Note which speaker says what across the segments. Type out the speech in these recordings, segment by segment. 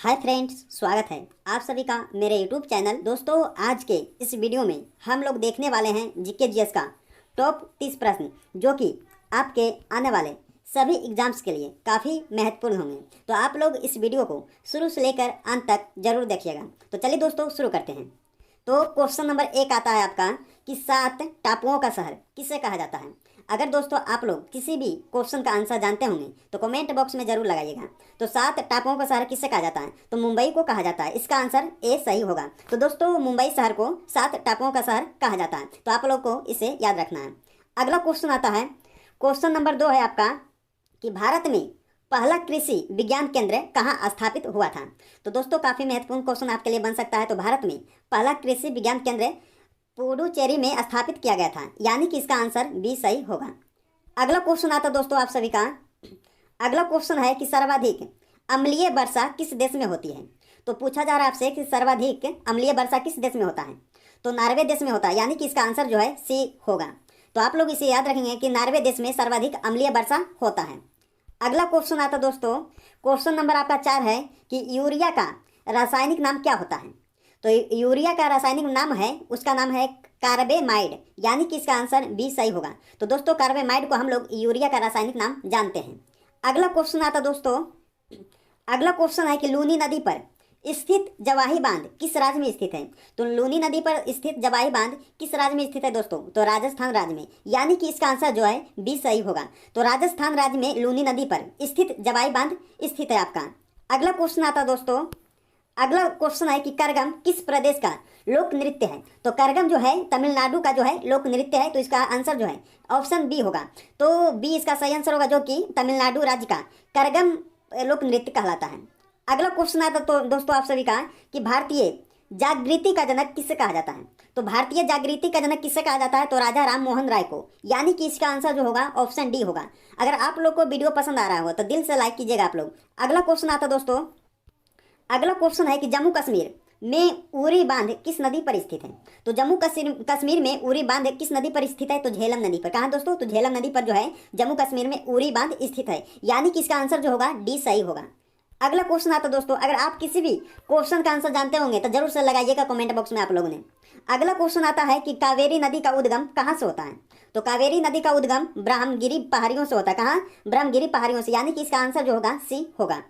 Speaker 1: Hi friends, स्वागत है आप सभी का मेरे यूट्यूब चैनल। दोस्तों, आज के इस वीडियो में हम लोग देखने वाले हैं जीके जीएस का टॉप 30 प्रश्न, जो कि आपके आने वाले सभी एग्जाम्स के लिए काफ़ी महत्वपूर्ण होंगे। तो आप लोग इस वीडियो को शुरू से लेकर अंत तक जरूर देखिएगा। तो चलिए दोस्तों, शुरू करते हैं। तो क्वेश्चन नंबर 1 आता है आपका कि 7 टापुओं का शहर किसे कहा जाता है। अगर दोस्तों आप लोग किसी भी क्वेश्चन का आंसर जानते होंगे तो कमेंट बॉक्स में जरूर लगाइएगा। तो 7 टापुओं का शहर किसे कहा जाता है, तो मुंबई को कहा जाता है। इसका आंसर ए सही होगा। तो दोस्तों, मुंबई शहर को 7 टापुओं का शहर कहा जाता है। तो आप लोग को इसे याद रखना है। अगला क्वेश्चन आता है, क्वेश्चन नंबर 2 है आपका कि भारत में पहला कृषि विज्ञान केंद्र कहाँ स्थापित हुआ था। तो दोस्तों, काफ़ी महत्वपूर्ण क्वेश्चन आपके लिए बन सकता है। तो भारत में पहला कृषि विज्ञान केंद्र पुडुचेरी में स्थापित किया गया था, यानी कि इसका आंसर बी सही होगा। अगला क्वेश्चन आता दोस्तों आप सभी का। अगला क्वेश्चन है कि सर्वाधिक अम्लीय वर्षा किस देश में होती है। तो पूछा जा रहा है आपसे कि सर्वाधिक अम्लीय वर्षा किस देश में होता है। तो नॉर्वे देश में होता है, यानी कि इसका आंसर जो है सी होगा। तो आप लोग इसे याद रखेंगे कि नॉर्वे देश में सर्वाधिक अम्लीय वर्षा होता है। अगला क्वेश्चन आता दोस्तों, क्वेश्चन नंबर आपका 4 है कि यूरिया का रासायनिक नाम क्या होता है। तो यूरिया का रासायनिक नाम है, उसका नाम है कार्बेमाइड, यानी कि इसका आंसर बी सही होगा। तो दोस्तों, कार्बेमाइड को हम लोग यूरिया का रासायनिक नाम जानते हैं। अगला क्वेश्चन आता दोस्तों, अगला क्वेश्चन है कि लूनी नदी पर स्थित जवाही बांध किस राज्य में स्थित है। तो लूनी नदी पर स्थित जवाही बांध किस राज्य में स्थित है दोस्तों, तो राजस्थान राज्य में, यानी कि इसका आंसर जो है बी सही होगा। तो राजस्थान राज्य में लूनी नदी पर स्थित जवाही बांध स्थित है आपका। अगला क्वेश्चन आता दोस्तों, अगला क्वेश्चन है कि करगम किस प्रदेश का लोक नृत्य है। तो करगम जो है तमिलनाडु का जो है लोक नृत्य है। तो इसका आंसर जो है ऑप्शन बी होगा। तो बी इसका सही आंसर होगा, जो कि तमिलनाडु राज्य का करगम लोक नृत्य कहलाता है। अगला क्वेश्चन आता तो दोस्तों आप सभी का कि भारतीय जागृति का जनक किसे कहा जाता है। तो भारतीय जागृति का जनक किसे कहा जाता है, तो राजा राम मोहन राय को, यानी कि इसका आंसर जो होगा ऑप्शन डी होगा। अगर आप लोग को वीडियो पसंद आ रहा हो तो दिल से लाइक कीजिएगा आप लोग। अगला क्वेश्चन आता दोस्तों, अगला क्वेश्चन है कि जम्मू कश्मीर में उरी बांध किस नदी पर स्थित है। तो जम्मू कश्मीर में उरी बांध किस नदी पर स्थित है, तो झेलम नदी पर। कहाँ दोस्तों, तो झेलम नदी पर जो है जम्मू कश्मीर में उरी बांध स्थित है, यानी कि इसका आंसर जो होगा डी सही होगा। अगला क्वेश्चन आता दोस्तों, अगर आप किसी भी क्वेश्चन का आंसर जानते होंगे तो जरूर से लगाइएगा कमेंट बॉक्स में आप लोगों ने। अगला क्वेश्चन आता है कि कावेरी नदी का उद्गम कहाँ से होता है। तो कावेरी नदी का उद्गम ब्रह्मगिरी पहाड़ियों से होता है। कहाँ, ब्रह्मगिरी पहाड़ियों से, यानी कि इसका आंसर जो होगा सी होगा।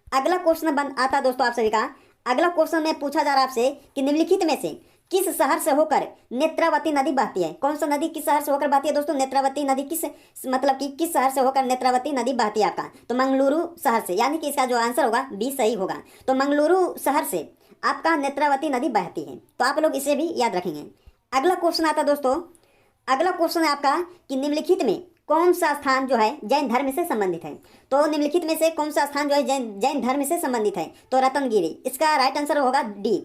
Speaker 1: अगला क्वेश्चन आता दोस्तों आप सभी का। अगला क्वेश्चन में पूछा जा रहा है आपसे कि निम्नलिखित में से किस शहर से होकर नेत्रावती नदी बहती है। कौन सा नदी किस शहर से होकर बहती है दोस्तों, नेत्रावती नदी किस मतलब कि किस शहर से होकर नेत्रावती नदी बहती है आपका, तो मंगलुरु शहर से, यानी कि इसका जो आंसर होगा बी सही होगा। तो मंगलुरु शहर से आपका नेत्रावती नदी बहती है। तो आप लोग इसे भी याद रखेंगे। अगला क्वेश्चन आता दोस्तों, अगला क्वेश्चन है आपका कि निम्नलिखित में कौन सा स्थान जो है जैन धर्म से संबंधित है। तो निम्नलिखित में से कौन सा स्थान जो है जैन धर्म से संबंधित है, तो रत्नगिरी, इसका राइट आंसर होगा डी।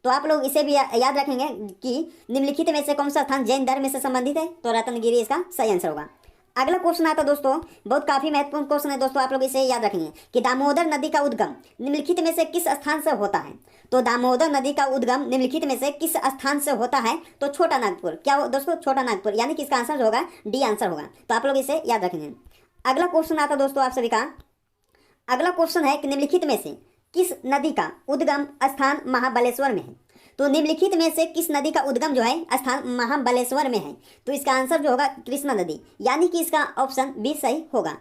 Speaker 1: तो आप लोग इसे भी याद रखेंगे कि निम्नलिखित में से कौन सा स्थान जैन धर्म से संबंधित है, तो रत्नगिरी इसका सही आंसर होगा। अगला क्वेश्चन आता दोस्तों, बहुत काफी महत्वपूर्ण क्वेश्चन है दोस्तों, आप लोग इसे याद रखेंगे कि दामोदर नदी का उद्गम निम्नलिखित में से किस स्थान से होता है। तो दामोदर नदी का उद्गम निम्नलिखित में से किस स्थान से होता है, तो छोटा नागपुर। क्या हो दोस्तों, छोटा नागपुर, यानी कि इसका आंसर जो होगा डी आंसर होगा। तो आप लोग इसे याद रखेंगे। अगला क्वेश्चन आता दोस्तों आप सभी का। अगला क्वेश्चन है कि निम्नलिखित में से किस नदी का उद्गम स्थान महाबलेश्वर में है। तो निम्नलिखित में से किस नदी का उद्गम जो है स्थान महाबलेश्वर में है, तो इसका आंसर जो होगा कृष्णा नदी, यानी कि इसका ऑप्शन बी सही होगा।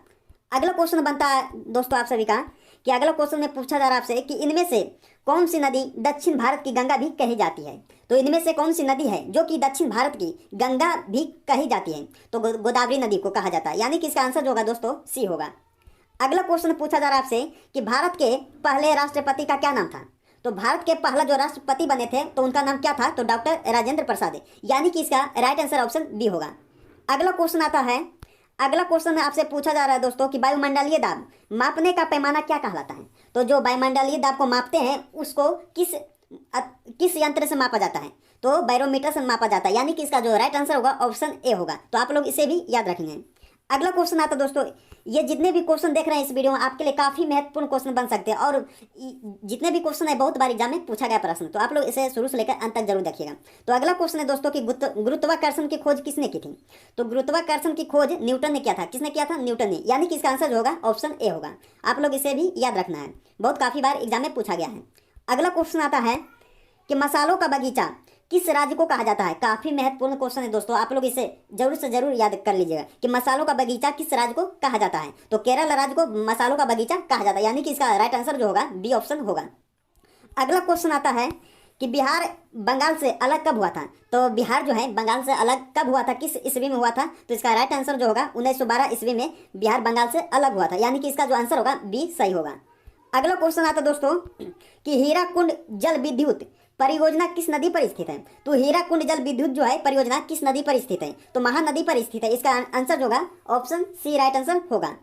Speaker 1: अगला क्वेश्चन बनता है दोस्तों आप सभी का कि अगला क्वेश्चन में पूछा जा रहा है आपसे कि इनमें से कौन सी नदी दक्षिण भारत की गंगा भी कही जाती है। तो इनमें से कौन सी नदी है जो कि दक्षिण भारत की गंगा भी कही जाती है, तो गोदावरी नदी को कहा जाता है, यानी कि इसका आंसर जो होगा दोस्तों सी होगा। अगला क्वेश्चन पूछा जा रहा है आपसे कि भारत के पहले राष्ट्रपति का क्या नाम था। तो भारत के पहला जो राष्ट्रपति बने थे तो उनका नाम क्या था, तो डॉक्टर राजेंद्र प्रसाद, यानी कि इसका राइट आंसर ऑप्शन बी होगा। अगला क्वेश्चन आता है, अगला क्वेश्चन आपसे पूछा जा रहा है दोस्तों कि वायुमंडलीय दाब मापने का पैमाना क्या कहलाता है। तो जो वायुमंडलीय दाब को मापते हैं उसको किस यंत्र से मापा जाता है, तो बैरोमीटर से मापा जाता है, यानी कि इसका जो राइट आंसर होगा ऑप्शन ए होगा। तो आप लोग इसे भी याद रखेंगे। अगला क्वेश्चन आता दोस्तों ये जितने भी क्वेश्चन देख रहे हैं इस वीडियो में आपके लिए काफ़ी महत्वपूर्ण क्वेश्चन बन सकते हैं, और जितने भी क्वेश्चन है बहुत बार एग्जाम में पूछा गया प्रश्न, तो आप लोग इसे शुरू से लेकर अंत तक जरूर देखिएगा। तो अगला क्वेश्चन है दोस्तों कि गुरुत्वाकर्षण की खोज किसने की थी? तो गुरुत्वाकर्षण की खोज न्यूटन ने किया था। किसने किया था? न्यूटन ने, यानी कि इसका आंसर जो होगा ऑप्शन ए होगा। आप लोग इसे भी याद रखना है, बहुत काफ़ी बार एग्जाम में पूछा गया है। अगला क्वेश्चन आता है कि मसालों का बगीचा किस राज्य को कहा जाता है? काफी महत्वपूर्ण क्वेश्चन है दोस्तों, आप लोग इसे जरूर से जरूर याद कर लीजिएगा कि मसालों का बगीचा किस राज्य को कहा जाता है। तो केरल राज्य को मसालों का बगीचा कहा जाता है, यानी कि इसका राइट आंसर जो होगा बी ऑप्शन होगा। अगला क्वेश्चन आता है कि बिहार बंगाल से अलग कब हुआ था? तो बिहार जो है बंगाल से अलग कब हुआ था, किस ईस्वी में हुआ था? तो इसका राइट आंसर जो होगा 1912 ईस्वी में बिहार बंगाल से अलग हुआ था, यानी कि इसका जो आंसर होगा बी सही होगा। अगला क्वेश्चन आता है दोस्तों कि हीराकुंड जल विद्युत परियोजना किस नदी पर स्थित है? तो हीराकुंड जल विद्युत जो है परियोजना किस नदी पर स्थित है? तो महानदी पर स्थित है, इसका आंसर जो होगा ऑप्शन सी राइट आंसर होगा।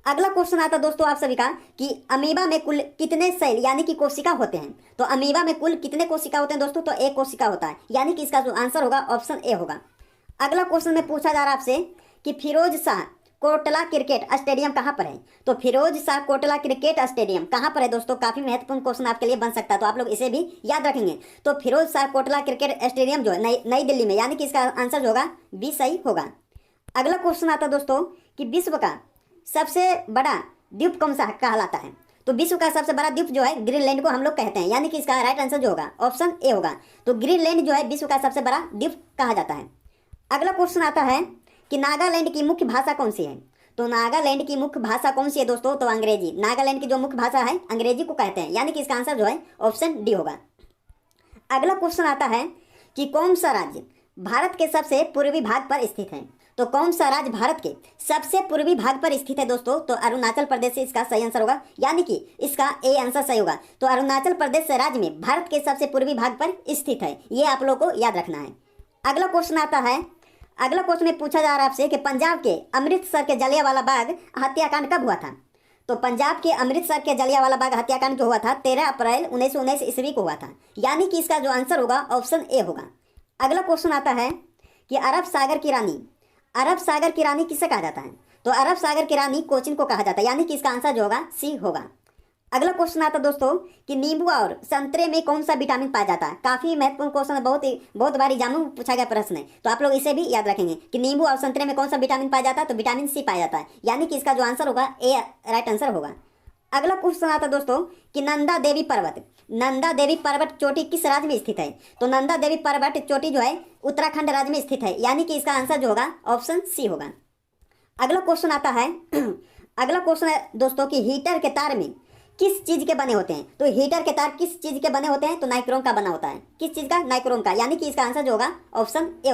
Speaker 1: अगला क्वेश्चन आता है दोस्तों आप सभी का कि अमीबा में कुल कितने सेल यानी कि कोशिका होते हैं? तो अमीबा में कुल कितने कोशिका होते हैं दोस्तों? तो एक कोशिका होता है, यानी कि इसका जो आंसर होगा ऑप्शन ए होगा। अगला क्वेश्चन में पूछा जा रहा है आपसे कि फिरोज शाह कोटला क्रिकेट स्टेडियम कहाँ पर है? तो फिरोज शाह कोटला क्रिकेट स्टेडियम कहाँ पर है दोस्तों? काफी महत्वपूर्ण क्वेश्चन आपके लिए बन सकता है, तो आप लोग इसे भी याद रखेंगे। तो फिरोज शाह कोटला क्रिकेट स्टेडियम जो है नई दिल्ली में, यानी कि इसका आंसर जो होगा बी सही होगा। अगला क्वेश्चन आता है दोस्तों कि विश्व का सबसे बड़ा द्वीप कौन सा कहलाता है? तो विश्व का सबसे बड़ा द्वीप जो है ग्रीनलैंड को हम लोग कहते हैं, यानी कि इसका राइट आंसर जो होगा ऑप्शन ए होगा। तो ग्रीनलैंड जो है विश्व का सबसे बड़ा द्वीप कहा जाता है। अगला क्वेश्चन आता है कि नागालैंड की मुख्य भाषा कौन सी है? तो नागालैंड की मुख्य भाषा कौन सी है दोस्तों? तो अंग्रेजी। नागालैंड की जो मुख्य भाषा है अंग्रेजी को कहते हैं, यानी कि इसका आंसर जो है ऑप्शन डी होगा। अगला क्वेश्चन आता है कि कौन सा राज्य भारत के सबसे पूर्वी भाग पर स्थित है? तो कौन सा राज्य भारत के सबसे पूर्वी भाग पर स्थित है दोस्तों? तो अरुणाचल प्रदेश से इसका सही आंसर होगा, यानी कि इसका ए आंसर सही होगा। तो अरुणाचल प्रदेश राज्य में भारत के सबसे पूर्वी भाग पर स्थित है, ये आप लोग को याद रखना है। अगला क्वेश्चन आता है, अगला क्वेश्चन में पूछा जा रहा है आपसे कि पंजाब के अमृतसर के जलियांवाला बाग हत्याकांड कब हुआ था? तो पंजाब के अमृतसर के जलियांवाला बाग हत्याकांड जो हुआ था 13 अप्रैल 1919 ईस्वी को हुआ था, यानी कि इसका जो आंसर होगा ऑप्शन ए होगा। अगला क्वेश्चन आता है कि अरब सागर की रानी किसे कहा जाता है? तो अरब सागर की रानी कोचिन को कहा जाता है, यानी कि इसका आंसर जो होगा सी होगा। अगला क्वेश्चन आता है दोस्तों कि नींबू और संतरे में कौन सा विटामिन पाया जाता है? काफी महत्वपूर्ण क्वेश्चन है, बहुत बार एग्जाम में पूछा गया प्रश्न है, तो आप लोग इसे भी याद रखेंगे कि नींबू और संतरे में कौन सा विटामिन पाया जाता है? तो विटामिन सी पाया जाता है, यानी कि इसका जो आंसर होगा ए राइट आंसर होगा। अगला क्वेश्चन आता है दोस्तों कि नंदा देवी पर्वत चोटी किस राज्य में स्थित है? तो नंदा देवी पर्वत चोटी जो है उत्तराखंड राज्य में स्थित है, यानी कि इसका आंसर जो होगा ऑप्शन सी होगा। अगला क्वेश्चन आता है अगला क्वेश्चन है दोस्तों कि हीटर के तार में किस चीज के बने होते हैं? तो हीटर के तार किस चीज के बने होते हैं? तो नाइक्रोम का बना होता है। किस चीज का? नाइक्रोम का, यानी कि इसका आंसर जो होगा ऑप्शन ए